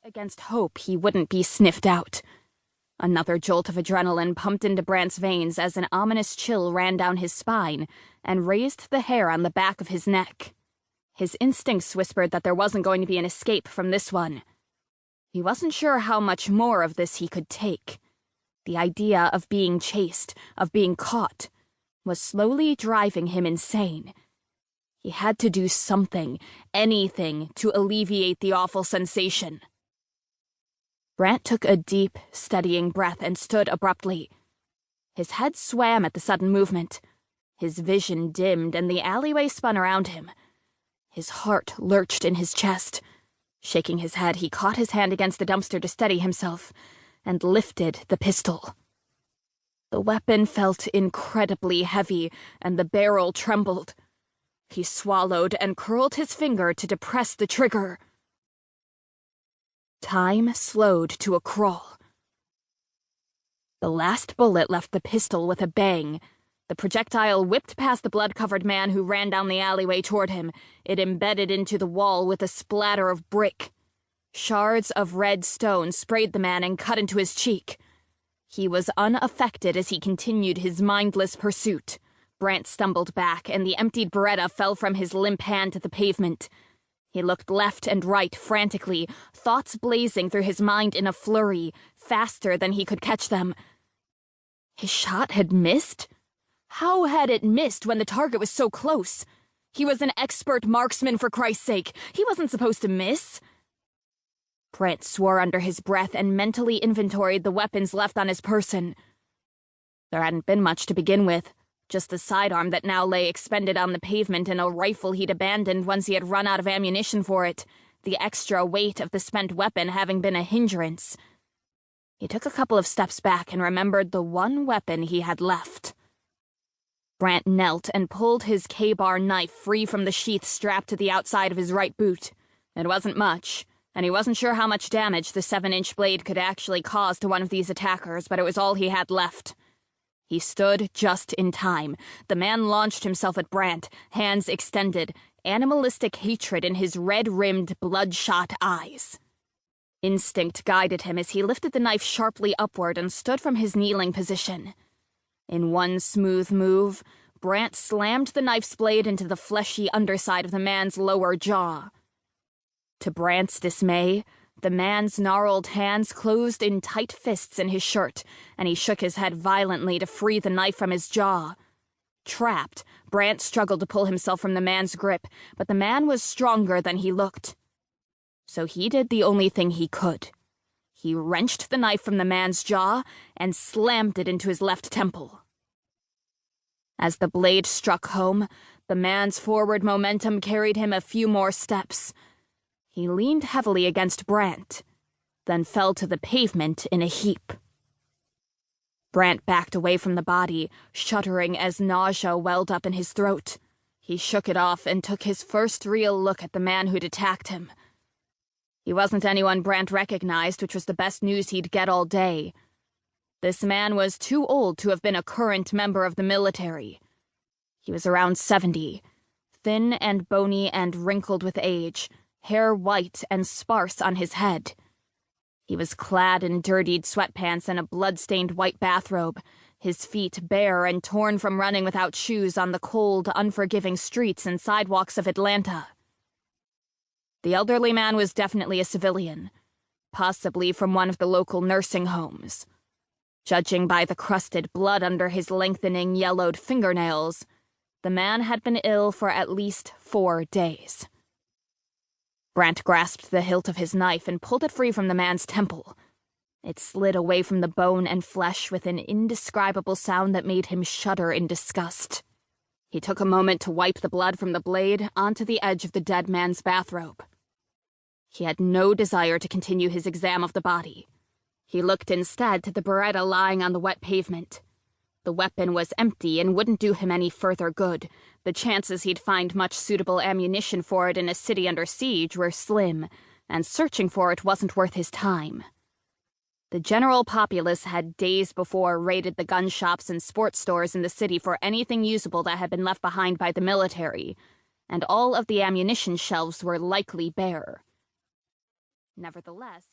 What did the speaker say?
Against hope he wouldn't be sniffed out. Another jolt of adrenaline pumped into Brant's veins as an ominous chill ran down his spine and raised the hair on the back of his neck. His instincts whispered that there wasn't going to be an escape from this one. He wasn't sure how much more of this he could take. The idea of being chased, of being caught, was slowly driving him insane. He had to do something, anything, to alleviate the awful sensation. Brant took a deep, steadying breath and stood abruptly. His head swam at the sudden movement. His vision dimmed and the alleyway spun around him. His heart lurched in his chest. Shaking his head, he caught his hand against the dumpster to steady himself and lifted the pistol. The weapon felt incredibly heavy and the barrel trembled. He swallowed and curled his finger to depress the trigger. Time slowed to a crawl. The last bullet left the pistol with a bang. The projectile whipped past the blood-covered man who ran down the alleyway toward him. It embedded into the wall with a splatter of brick. Shards of red stone sprayed the man and cut into his cheek. He was unaffected as he continued his mindless pursuit. Brant stumbled back, and the emptied Beretta fell from his limp hand to the pavement. He looked left and right frantically, thoughts blazing through his mind in a flurry, faster than he could catch them. His shot had missed? How had it missed when the target was so close? He was an expert marksman, for Christ's sake. He wasn't supposed to miss. Brant swore under his breath and mentally inventoried the weapons left on his person. There hadn't been much to begin with. Just the sidearm that now lay expended on the pavement and a rifle he'd abandoned once he had run out of ammunition for it, the extra weight of the spent weapon having been a hindrance. He took a couple of steps back and remembered the one weapon he had left. Brant knelt and pulled his K-bar knife free from the sheath strapped to the outside of his right boot. It wasn't much, and he wasn't sure how much damage the 7-inch blade could actually cause to one of these attackers, but it was all he had left. He stood just in time. The man launched himself at Brant, hands extended, animalistic hatred in his red-rimmed, bloodshot eyes. Instinct guided him as he lifted the knife sharply upward and stood from his kneeling position. In one smooth move, Brant slammed the knife's blade into the fleshy underside of the man's lower jaw. To Brant's dismay, the man's gnarled hands closed in tight fists in his shirt, and he shook his head violently to free the knife from his jaw. Trapped, Brant struggled to pull himself from the man's grip, but the man was stronger than he looked. So he did the only thing he could. He wrenched the knife from the man's jaw and slammed it into his left temple. As the blade struck home, the man's forward momentum carried him a few more steps. He leaned heavily against Brant, then fell to the pavement in a heap. Brant backed away from the body, shuddering as nausea welled up in his throat. He shook it off and took his first real look at the man who'd attacked him. He wasn't anyone Brant recognized, which was the best news he'd get all day. This man was too old to have been a current member of the military. He was around 70, thin and bony and wrinkled with age, hair white and sparse on his head. He was clad in dirtied sweatpants and a blood-stained white bathrobe, his feet bare and torn from running without shoes on the cold, unforgiving streets and sidewalks of Atlanta. The elderly man was definitely a civilian, possibly from one of the local nursing homes. Judging by the crusted blood under his lengthening, yellowed fingernails, the man had been ill for at least 4 days. Brant grasped the hilt of his knife and pulled it free from the man's temple. It slid away from the bone and flesh with an indescribable sound that made him shudder in disgust. He took a moment to wipe the blood from the blade onto the edge of the dead man's bathrobe. He had no desire to continue his exam of the body. He looked instead to the Beretta lying on the wet pavement. The weapon was empty and wouldn't do him any further good. The chances he'd find much suitable ammunition for it in a city under siege were slim, and searching for it wasn't worth his time. The general populace had days before raided the gun shops and sports stores in the city for anything usable that had been left behind by the military, and all of the ammunition shelves were likely bare. Nevertheless,